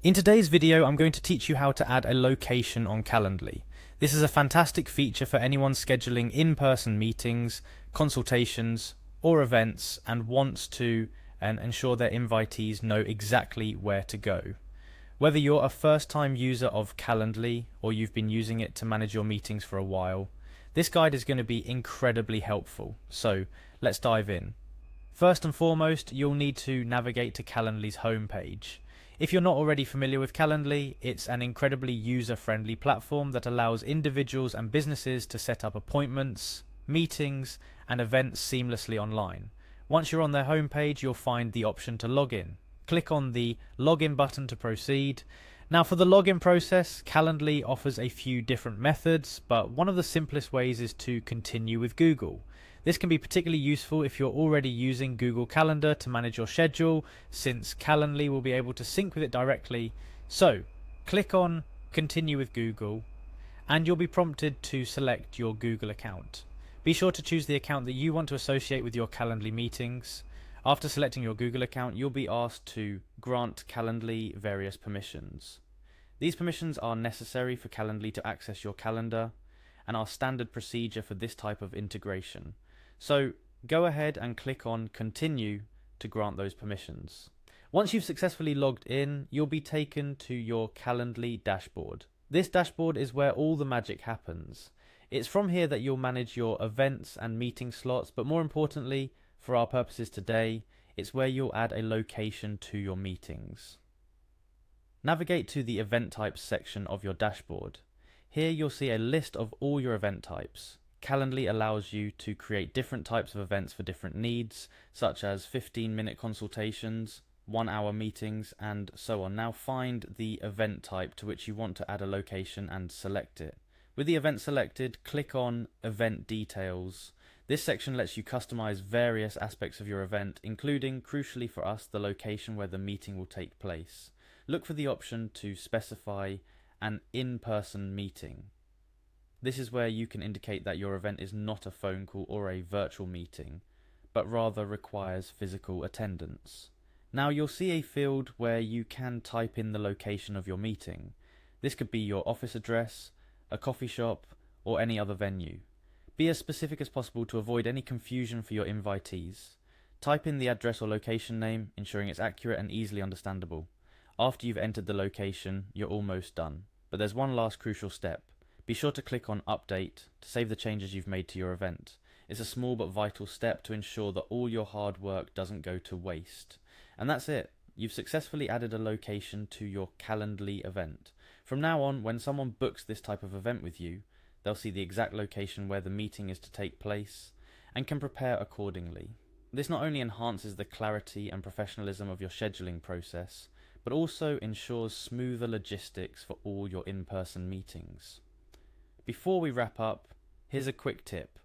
In today's video, I'm going to teach you how to add a location on Calendly. This is a fantastic feature for anyone scheduling in-person meetings, consultations, or events and wants to ensure their invitees know exactly where to go. Whether you're a first-time user of Calendly or you've been using it to manage your meetings for a while, this guide is going to be incredibly helpful. So let's dive in. First and foremost, you'll need to navigate to Calendly's homepage. If you're not already familiar with Calendly, it's an incredibly user-friendly platform that allows individuals and businesses to set up appointments, meetings, and events seamlessly online. Once you're on their homepage, you'll find the option to log in. Click on the login button to proceed. Now, for the login process, Calendly offers a few different methods, but one of the simplest ways is to continue with Google. This can be particularly useful if you're already using Google Calendar to manage your schedule, since Calendly will be able to sync with it directly. So, click on Continue with Google, and you'll be prompted to select your Google account. Be sure to choose the account that you want to associate with your Calendly meetings. After selecting your Google account, you'll be asked to grant Calendly various permissions. These permissions are necessary for Calendly to access your calendar and are standard procedure for this type of integration. So go ahead and click on Continue to grant those permissions. Once you've successfully logged in, you'll be taken to your Calendly dashboard. This dashboard is where all the magic happens. It's from here that you'll manage your events and meeting slots, but more importantly, for our purposes today, it's where you'll add a location to your meetings. Navigate to the event types section of your dashboard. Here you'll see a list of all your event types. Calendly allows you to create different types of events for different needs, such as 15-minute consultations, 1-hour meetings, and so on. Now find the event type to which you want to add a location and select it. With the event selected, click on Event Details. This section lets you customize various aspects of your event, including, crucially for us, the location where the meeting will take place. Look for the option to specify an in-person meeting. This is where you can indicate that your event is not a phone call or a virtual meeting, but rather requires physical attendance. Now you'll see a field where you can type in the location of your meeting. This could be your office address, a coffee shop, or any other venue. Be as specific as possible to avoid any confusion for your invitees. Type in the address or location name, ensuring it's accurate and easily understandable. After you've entered the location, you're almost done. But there's one last crucial step. Be sure to click on Update to save the changes you've made to your event. It's a small but vital step to ensure that all your hard work doesn't go to waste. And that's it. You've successfully added a location to your Calendly event. From now on, when someone books this type of event with you, they'll see the exact location where the meeting is to take place and can prepare accordingly. This not only enhances the clarity and professionalism of your scheduling process, but also ensures smoother logistics for all your in-person meetings. Before we wrap up, here's a quick tip.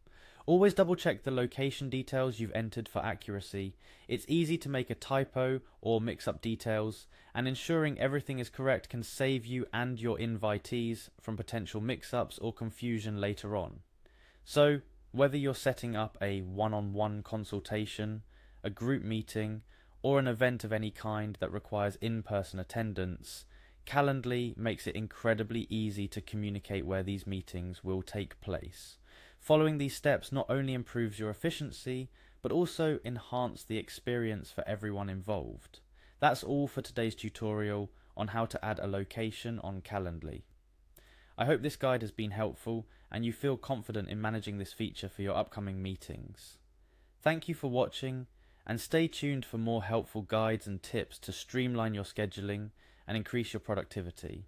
Always double check the location details you've entered for accuracy. It's easy to make a typo or mix up details, and ensuring everything is correct can save you and your invitees from potential mix-ups or confusion later on. So, whether you're setting up a one-on-one consultation, a group meeting, or an event of any kind that requires in-person attendance, Calendly makes it incredibly easy to communicate where these meetings will take place. Following these steps not only improves your efficiency, but also enhances the experience for everyone involved. That's all for today's tutorial on how to add a location on Calendly. I hope this guide has been helpful and you feel confident in managing this feature for your upcoming meetings. Thank you for watching, and stay tuned for more helpful guides and tips to streamline your scheduling and increase your productivity.